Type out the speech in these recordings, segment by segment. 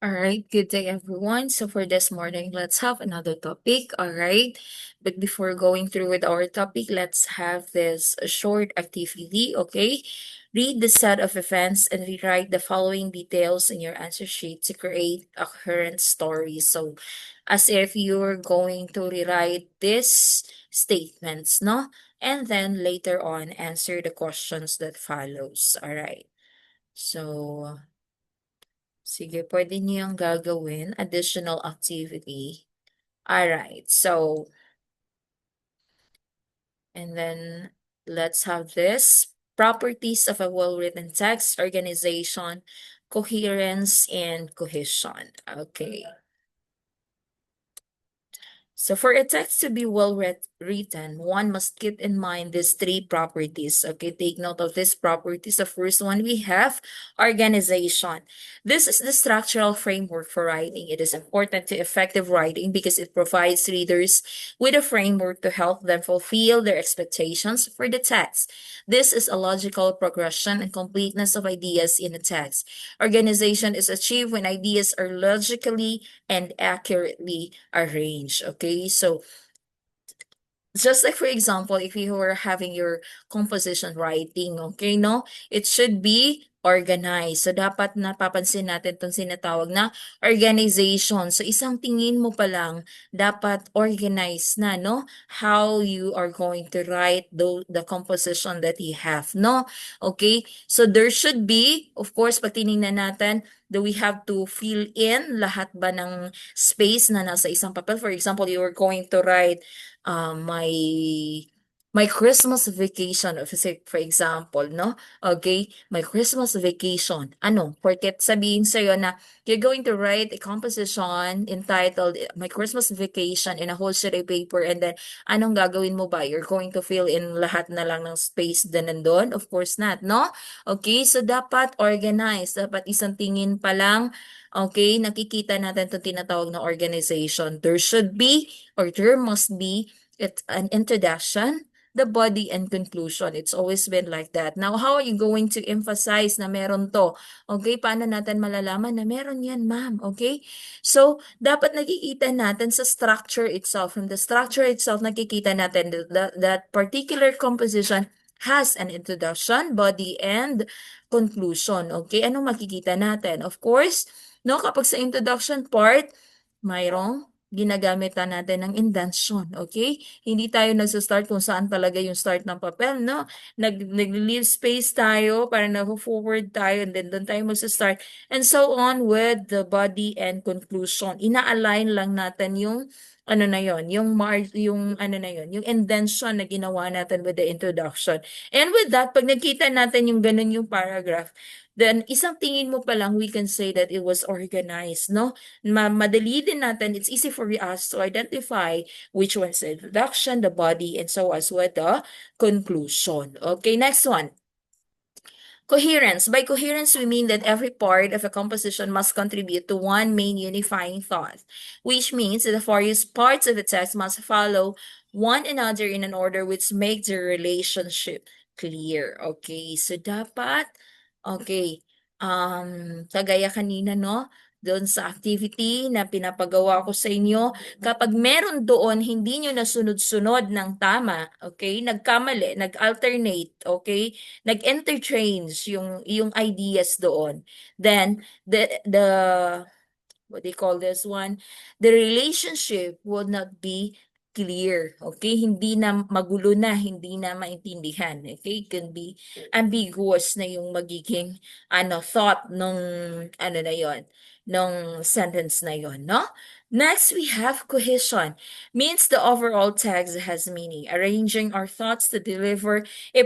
All right, good day everyone. So for this morning, let's have another topic. All right. But before going through with our topic, let's have this short activity, okay? Read the set of events and rewrite the following details in your answer sheet to create a current story. So as if you're going to rewrite these statements, no? And then later on answer the questions that follows. All right. So sige, pwede niyo yung gagawin, additional activity. Alright, so, and then, let's have this. Properties of a well-written text, organization, coherence, and cohesion. Okay. So for a text to be well written, one must keep in mind these three properties. Okay, take note of these properties. The first one we have organization. This is the structural framework for writing. It is important to effective writing because it provides readers with a framework to help them fulfill their expectations for the text. This is a logical progression and completeness of ideas in a text. Organization is achieved when ideas are logically and accurately arranged. Okay, so just like for example, if you were having your composition writing, okay, no? It should be organized. So, dapat napapansin natin itong sinatawag na organization. So, isang tingin mo pa lang, dapat organized na, no? How you are going to write the composition that you have, no? Okay? So, there should be, of course, pag tinignan natin, do we have to fill in lahat ba ng space na nasa isang papel? For example, you are going to write my Christmas vacation, for example, no? Okay, my Christmas vacation. Ano? Porket sabihin sa'yo na you're going to write a composition entitled My Christmas Vacation in a whole sheet of paper, and then anong gagawin mo ba? You're going to fill in lahat na lang ng space na nandun? Of course not, no? Okay, so dapat organized. Dapat isang tingin pa lang, okay, nakikita natin itong tinatawag na organization. There should be or there must be an introduction, the body, and conclusion. It's always been like that. Now, how are you going to emphasize na meron to? Okay, paano natin malalaman na meron yan, ma'am? Okay? So, dapat nakikita natin sa structure itself. From the structure itself, nakikita natin that particular composition has an introduction, body, and conclusion. Okay, ano makikita natin? Of course, no, kapag sa introduction part, mayroong ginagamitan natin ng indentation, okay? Hindi tayo nagsa-start kung saan talaga yung start ng papel, no? Nag-leave space tayo para na-forward tayo and then doon tayo magsa-start. And so on with the body and conclusion. Ina-align lang natin yung ano na yon, yung ano na yon, yung indentation na ginawa natin with the introduction. And with that, pag nakita natin yung ganun yung paragraph, then isang tingin mo pa lang, we can say that it was organized, no? Madali din natin, it's easy for us to identify which one's the introduction, the body, and so as with the conclusion. Okay, next one. Coherence. By coherence, we mean that every part of a composition must contribute to one main unifying thought, which means that the various parts of the text must follow one another in an order which makes the relationship clear. Okay, so dapat, okay, kagaya kanina, no? Doon sa activity na pinapagawa ko sa inyo, kapag meron doon hindi nyo nasunod-sunod ng tama, okay, nagkamali, nag-alternate, okay, nag-interchange yung ideas doon, then the what they call this one, the relationship would not be clear. Okay? Hindi na magulo na, hindi na maintindihan. Okay? It can be ambiguous na yung magiging thought nung ano na yon, nung sentence na yon, no? Next, we have cohesion. Means the overall text has meaning. Arranging our thoughts to deliver a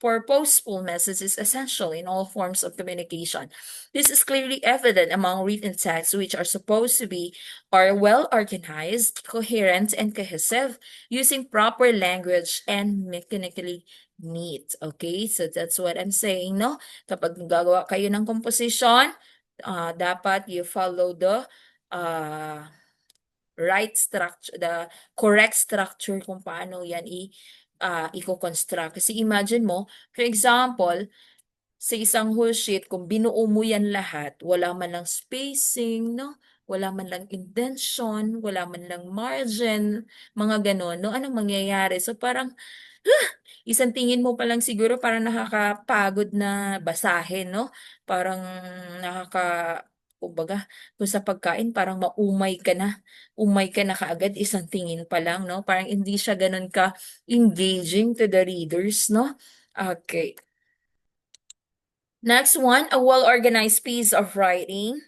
purposeful message is essential in all forms of communication. This is clearly evident among written texts, which are supposed to be are well organized, coherent, and cohesive, using proper language and mechanically neat. Okay, so that's what I'm saying, no? Kapag gagawa kayo ng composition, dapat you follow the right structure, the correct structure kung paano yan i-construct. Kasi imagine mo, for example, sa isang whole sheet, kung binuo mo yan lahat, wala man lang spacing, no? Wala man lang indention, wala man lang margin, mga ganon, no? Anong mangyayari? So parang, isang tingin mo pa lang siguro parang nakakapagod na basahin, no? Parang kumbaga, kung sa pagkain, parang umay ka na kaagad, isang tingin pa lang, no? Parang hindi siya ganun ka-engaging to the readers, no? Okay. Next one, a well-organized piece of writing.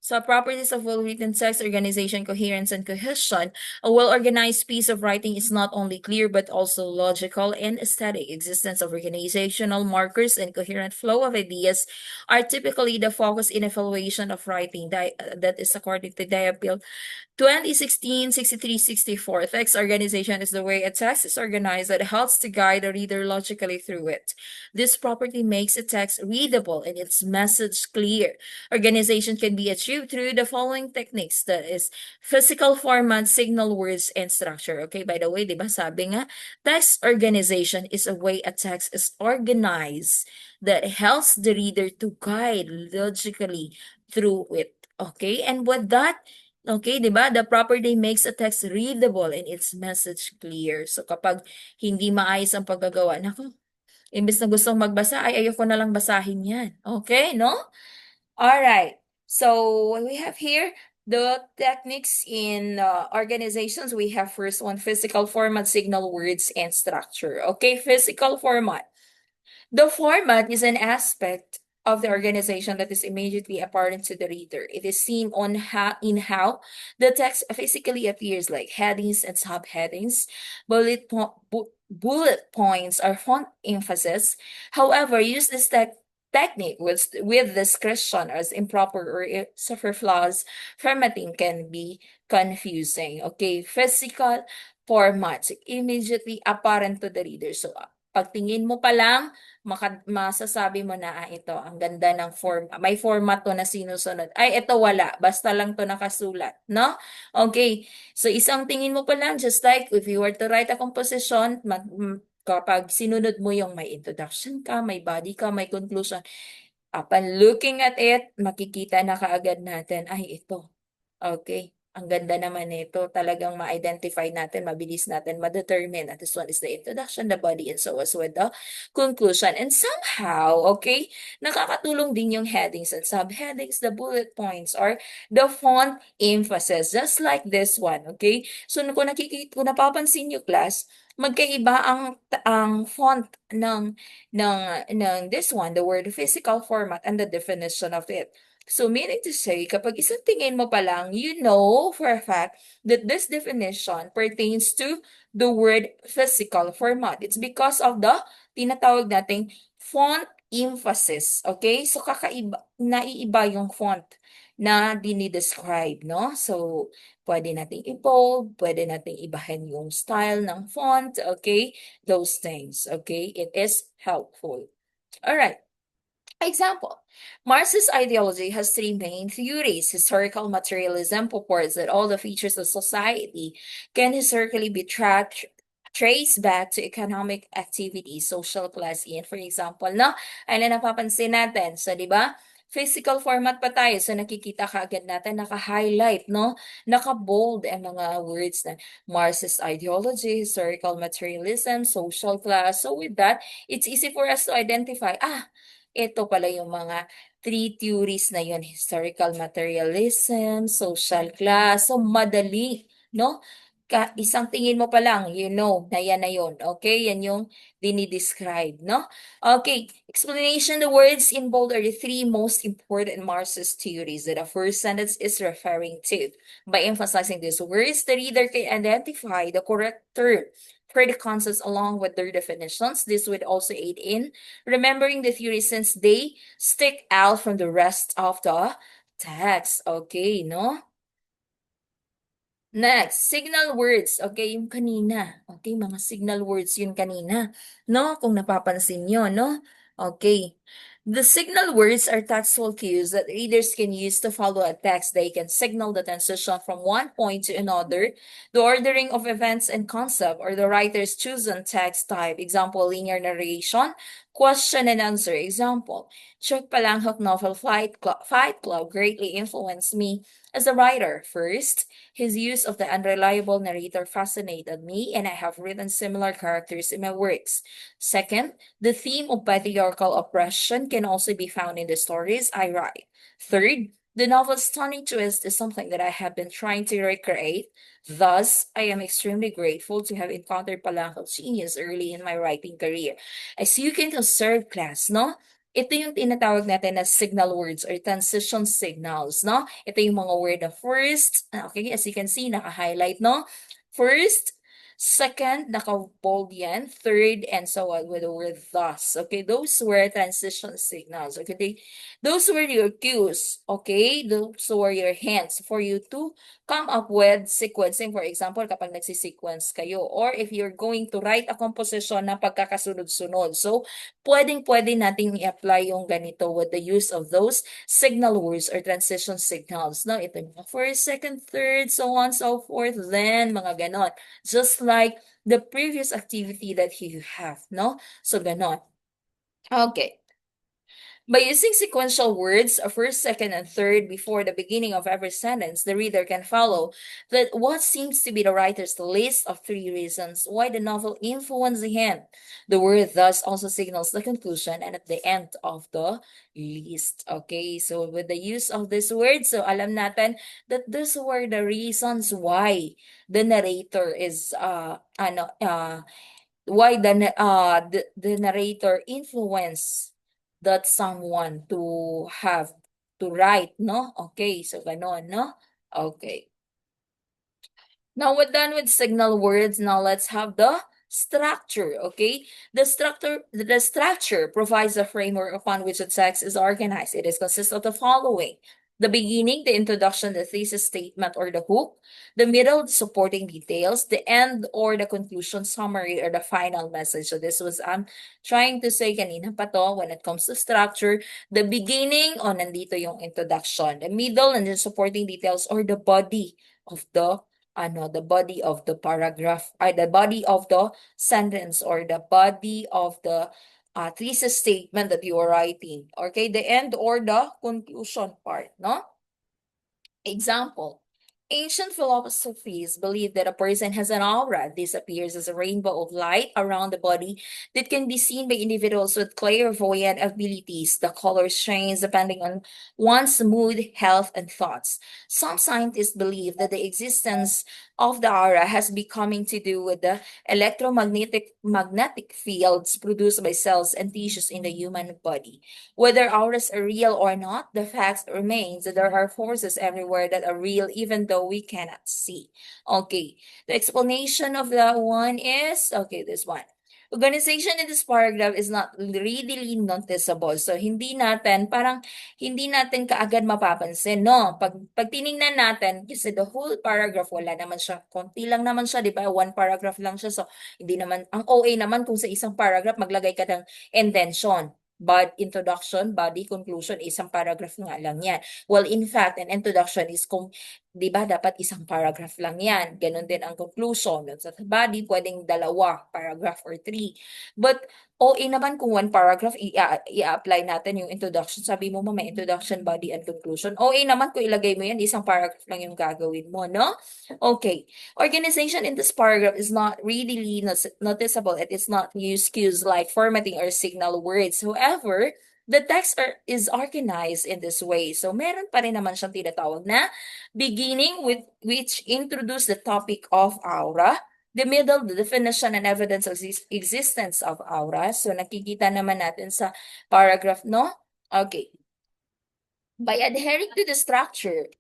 So properties of well-written text: organization, coherence, and cohesion. A well-organized piece of writing is not only clear but also logical and aesthetic. Existence of organizational markers and coherent flow of ideas are typically the focus in evaluation of writing. That is according to Diapill 2016, 63, 64. Text organization is the way a text is organized that helps to guide the reader logically through it. This property makes a text readable and its message clear. Organization can be achieved through the following techniques, that is physical format, signal, words, and structure. Okay, by the way, di ba sabi nga, text organization is a way a text is organized that helps the reader to guide logically through it. Okay, and with that, okay, 'di ba? The property makes a text readable and its message clear. So kapag hindi maayos ang paggagawa, naku, imbes na gustong magbasa ay ayoko na lang basahin 'yan. Okay, no? All right. So what we have here, the techniques in organizations, we have first one, physical format, signal, words, and structure. Okay, physical format. The format is an aspect of the organization that is immediately apparent to the reader. It is seen in how the text physically appears, like headings and subheadings, bullet points, or font emphasis. However, use this technique with discretion, as improper or superfluous formatting can be confusing. Okay, physical format, immediately apparent to the reader. So, pagtingin mo pa lang, masasabi mo na, ito, ang ganda ng may format to na sinusunod. Ay, ito wala. Basta lang to nakasulat, no? Okay. So, isang tingin mo pa lang, just like if you were to write a composition, kapag sinunod mo yung may introduction ka, may body ka, may conclusion, upon looking at it, makikita na kaagad natin, ay, ito. Okay. Ang ganda naman nito. Talagang ma-identify natin, mabilis natin ma-determine that this one is the introduction, the body, and so as with the conclusion. And somehow, okay, nakakatulong din yung headings and subheadings, the bullet points, or the font emphasis, just like this one, okay? So, kung napapansin nyo, class, magkaiba ang font ng this one, the word physical format, and the definition of it. So, meaning to say, kapag isang tingin mo pa lang, you know for a fact that this definition pertains to the word physical format. It's because of the tinatawag nating font emphasis. Okay? So, naiiba yung font na dinidescribe, no? So, pwede nating i-bold, pwede nating ibahin yung style ng font, okay? Those things, okay? It is helpful. All right. Example, Marxist ideology has three main theories. Historical materialism purports that all the features of society can historically be traced back to economic activity, social class, and for example, no? Ano napapansin natin? So, di ba? Physical format pa tayo. So, nakikita ka agad natin, naka-highlight, no? Naka-bold ang mga words na Marxist ideology, historical materialism, social class. So, with that, it's easy for us to identify, ito pala yung mga three theories na yun: historical materialism, social class. So, madali, no? Isang tingin mo pa lang, you know, na yan na yun. Okay? Yan yung dinidescribe, no? Okay. Explanation: the words in bold are the three most important Marxist theories that the first sentence is referring to. By emphasizing these words, the reader can identify the correct term for the concepts along with their definitions. This would also aid in remembering the theories since they stick out from the rest of the text. Okay, no? Next, signal words. Okay, yung kanina. Okay, mga signal words yun kanina. No? Kung napapansin nyo, no? Okay. The signal words are textual cues that readers can use to follow a text. They can signal the transition from one point to another, the ordering of events and concept, or the writer's chosen text type. Example, linear narration, Question and answer. Example, Chuck Palahniuk novel Fight Club greatly influenced me as a writer. First, his use of the unreliable narrator fascinated me, and I have written similar characters in my works. Second, the theme of patriarchal oppression can also be found in the stories I write. Third, the novel's stunning twist is something that I have been trying to recreate. Thus, I am extremely grateful to have encountered Palahniuk's genius early in my writing career. As you can observe, class, no? Ito yung tinatawag natin na signal words or transition signals, no? Ito yung mga word na first, okay, as you can see, naka-highlight, no? First, second, naka-bold yan, third, and so on with the word thus. Okay, those were transition signals. Okay, those were your cues. Okay, those were your hints for you to come up with sequencing. For example, kapag nagsisequence kayo, or if you're going to write a composition na pagkakasunod-sunod. So, pwedeng-pwede nating i-apply yung ganito with the use of those signal words or transition signals. No? Ito yung first, second, third, so on, so forth, then, mga ganon. Just like the previous activity that you have, no? So, ganon. Okay. By using sequential words, a first, second, and third before the beginning of every sentence, the reader can follow that what seems to be the writer's list of three reasons why the novel influenced him. The word thus also signals the conclusion and at the end of the list. Okay, so with the use of this word, so alam natin that these were the reasons why the narrator is why the narrator influence that someone to have to write, no? Okay, so ganon, no? Okay. Now we're done with signal words. Now let's have the structure, okay? The structure provides a framework upon which a text is organized. It is consists of the following: the beginning, the introduction, the thesis statement or the hook, the middle, the supporting details, the end or the conclusion summary or the final message. So this was trying to say kanina pa to when it comes to structure. The beginning, nandito yung introduction. The middle and the supporting details or the body of the body of the paragraph, the body of the sentence or the body of the thesis statement that you are writing. Okay, the end or the conclusion part, no? Example, ancient philosophies believe that a person has an aura. This appears as a rainbow of light around the body that can be seen by individuals with clairvoyant abilities. The colors change depending on one's mood, health, and thoughts. Some scientists believe that the existence of the aura has becoming to do with the magnetic fields produced by cells and tissues in the human body. Whether auras are real or not, the fact remains that there are forces everywhere that are real even though we cannot see. Okay, the explanation of that one is, okay, this one. Organization in this paragraph is not readily noticeable. So, hindi natin kaagad mapapansin, no? Pag tiningnan natin, kasi the whole paragraph, wala naman siya, konti lang naman siya, di ba? One paragraph lang siya. So, hindi naman, ang OA naman kung sa isang paragraph, maglagay ka ng intention. Introduction, body, conclusion, isang paragraph nga lang yan. Well, in fact, an introduction is kung, di ba, dapat isang paragraph lang yan. Ganon din ang conclusion. Sa body, pwedeng dalawa, paragraph or three. But, OA naman kung one paragraph, i-apply natin yung introduction. Sabi mo may introduction, body, and conclusion. OA naman kung ilagay mo yan, isang paragraph lang yung gagawin mo, no? Okay. Organization in this paragraph is not readily noticeable. It is not used cues like formatting or signal words. However, the text is organized in this way. So, meron pa rin naman siyang tinatawag na beginning with which introduce the topic of aura. The middle, the definition and evidence of existence of aura. So, nakikita naman natin sa paragraph, no? Okay. By adhering to the structure,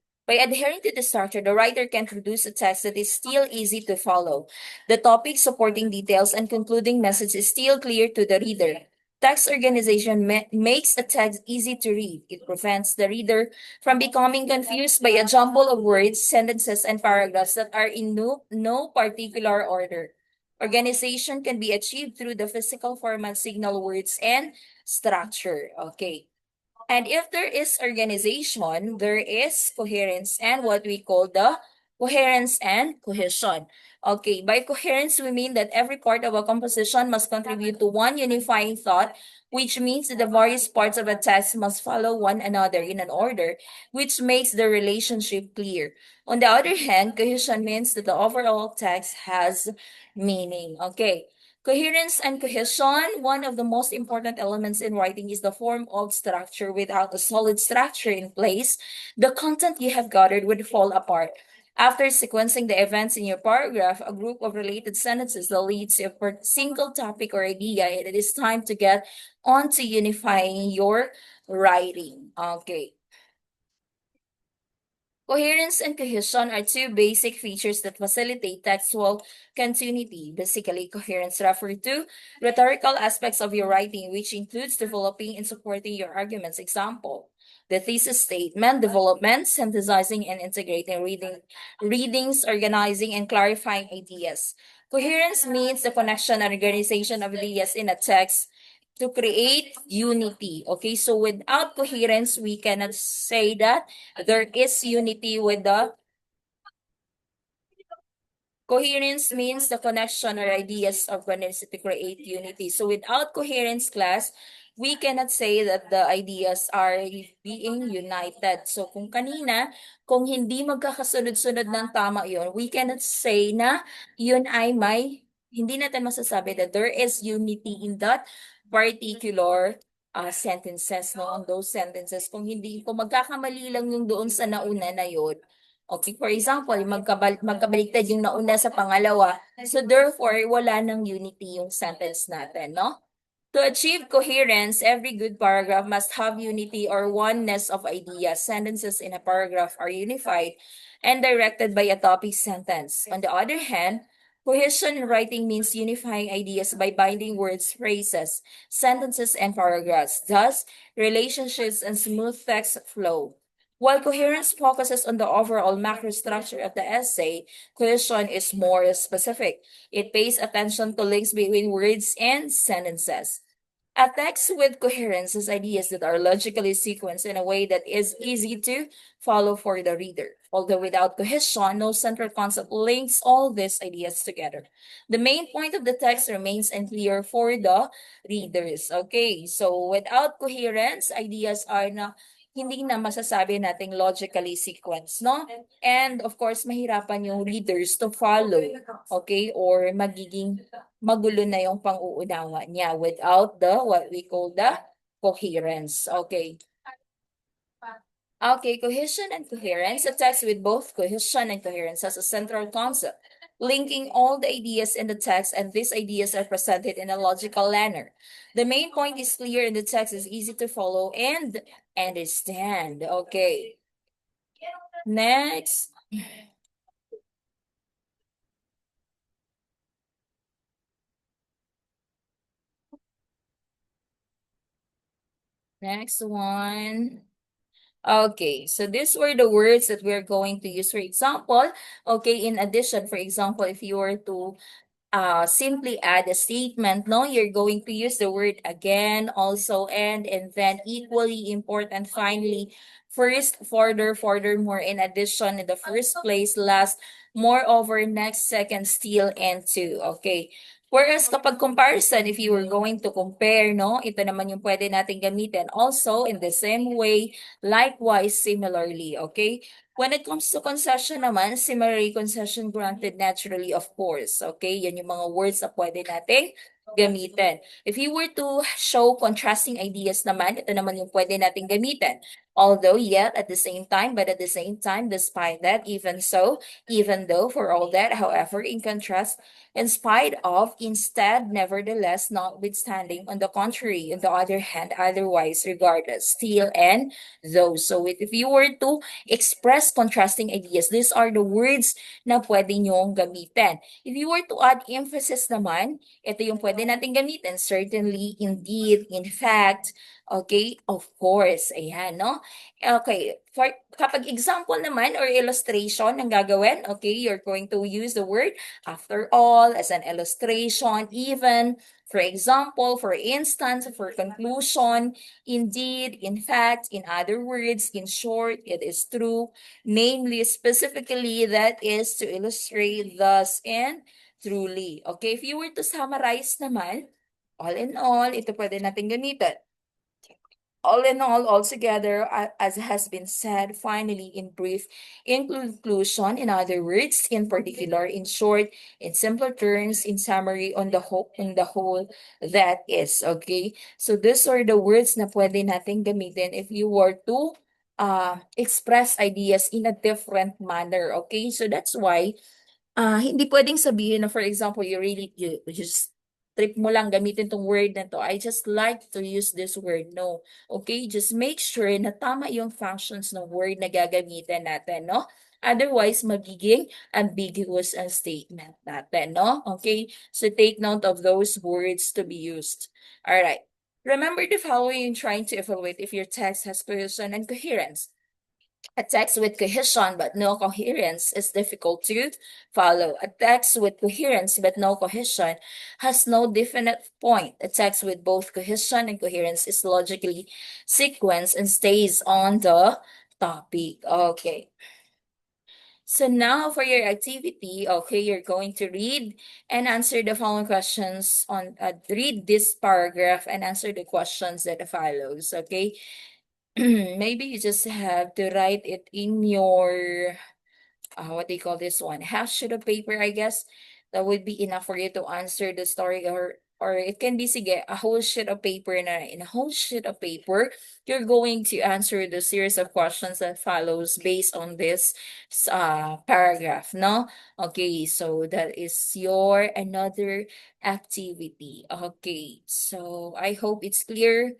the writer can produce a text that is still easy to follow. The topic, supporting details, and concluding message is still clear to the reader. Text organization makes a text easy to read. It prevents the reader from becoming confused by a jumble of words, sentences, and paragraphs that are in no particular order. Organization can be achieved through the physical format, signal words, and structure. Okay. And if there is organization, there is coherence and what we call the coherence and cohesion. Okay, by coherence, we mean that every part of a composition must contribute to one unifying thought, which means that the various parts of a text must follow one another in an order, which makes the relationship clear. On the other hand, cohesion means that the overall text has meaning. Okay. Coherence and cohesion, one of the most important elements in writing is the form of structure. Without a solid structure in place, the content you have gathered would fall apart. After sequencing the events in your paragraph, a group of related sentences that leads to a single topic or idea, it is time to get on to unifying your writing. Okay. Coherence and cohesion are two basic features that facilitate textual continuity. Basically, coherence refers to rhetorical aspects of your writing, which includes developing and supporting your arguments. Example, the thesis statement, development, synthesizing and integrating readings, organizing and clarifying ideas. Coherence means the connection and organization of ideas in a text to create unity. Okay, so without coherence, we cannot say that there is unity with the coherence means the connection or ideas of oneness to create unity. So without coherence, class, we cannot say that the ideas are being united. So kung kanina, kung hindi magkakasunod-sunod ng tama yon, we cannot say na yun ay hindi natin masasabi that there is unity in that particular sentences, no? On those sentences. Kung magkakamali lang yung doon sa nauna na yun, okay, for example, magkabaliktad yung nauna sa pangalawa. So therefore, wala nang unity yung sentence natin, no? To achieve coherence, every good paragraph must have unity or oneness of ideas. Sentences in a paragraph are unified and directed by a topic sentence. On the other hand, cohesion in writing means unifying ideas by binding words, phrases, sentences, and paragraphs. Thus, relationships and smooth text flow. While coherence focuses on the overall macro structure of the essay, cohesion is more specific. It pays attention to links between words and sentences. A text with coherence is ideas that are logically sequenced in a way that is easy to follow for the reader. Although without cohesion, no central concept links all these ideas together. The main point of the text remains unclear for the readers. Okay, so without coherence, ideas are hindi na masasabi nating logically sequenced, no? And of course, mahirapan yung readers to follow, okay? Or magiging magulo na yung pang-uunawa niya without the what we call the coherence. Okay. Okay, cohesion and coherence. A text with both cohesion and coherence has a central concept, linking all the ideas in the text, and these ideas are presented in a logical manner. The main point is clear in the text, is easy to follow and understand. Okay. Next. Next one. Okay, so these were the words that we're going to use. For example, okay, in addition, for example, if you were to simply add a statement, no, you're going to use the word again, also, and then equally important, finally, first, furthermore, in addition, in the first place, last, moreover, next, second, still, and to. Okay. Whereas kapag comparison, if you were going to compare, no, ito naman yung pwede natin gamitin. Also, in the same way, likewise, similarly, okay? When it comes to concession naman, similarly, concession granted naturally, of course. Okay, yan yung mga words na pwede nating gamitin. If you were to show contrasting ideas naman, ito naman yung pwede nating gamitin. Although, yet, at the same time, but at the same time, despite that, even so, even though, for all that, however, in contrast, in spite of, instead, nevertheless, notwithstanding, on the contrary, on the other hand, otherwise, regardless, still, and though. So, if you were to express contrasting ideas, these are the words na pwede nyong gamitin. If you were to add emphasis naman, ito yung pwede natin gamitin. Certainly, indeed, in fact, okay, of course, ayan, no? Okay, kapag example naman or illustration ang gagawin, okay, you're going to use the word after all as an illustration, even, for example, for instance, for conclusion, indeed, in fact, in other words, in short, it is true, namely, specifically, that is to illustrate thus and truly. Okay, if you were to summarize naman, All in all, ito pwede natin gamitin. All in all together, as has been said, finally, in brief, in conclusion, in other words, in particular, in short, in simpler terms, in summary, on the whole, that is, okay? So these are the words na pwede natin gamitin if you were to express ideas in a different manner, okay? So that's why hindi pwedeng sabihin na for example, you just trip mo lang gamitin 'tong word na 'to, "I just like to use this word." No, okay? Just make sure na tama yung functions ng word na gagamitin natin, no? Otherwise, magiging ambiguous ang statement natin, no? Okay? So take note of those words to be used. Alright. Remember the following in trying to evaluate if your text has cohesion and coherence. A text with cohesion but no coherence is difficult to follow. A text with coherence but no cohesion has no definite point. A text with both cohesion and coherence is logically sequenced and stays on the topic. Okay. So now for your activity, okay, you're going to read and answer the following questions read this paragraph and answer the questions that follows, okay? Maybe you just have to write it in your what do you call this one? Half sheet of paper, I guess. That would be enough for you to answer the story, or it can be sige, a whole sheet of paper na in a whole sheet of paper, you're going to answer the series of questions that follows based on this paragraph, no? Okay, so that is your another activity. Okay, so I hope it's clear.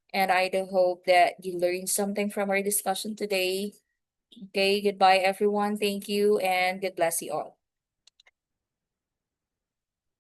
And I do hope that you learned something from our discussion today. Okay, goodbye everyone. Thank you and God bless you all.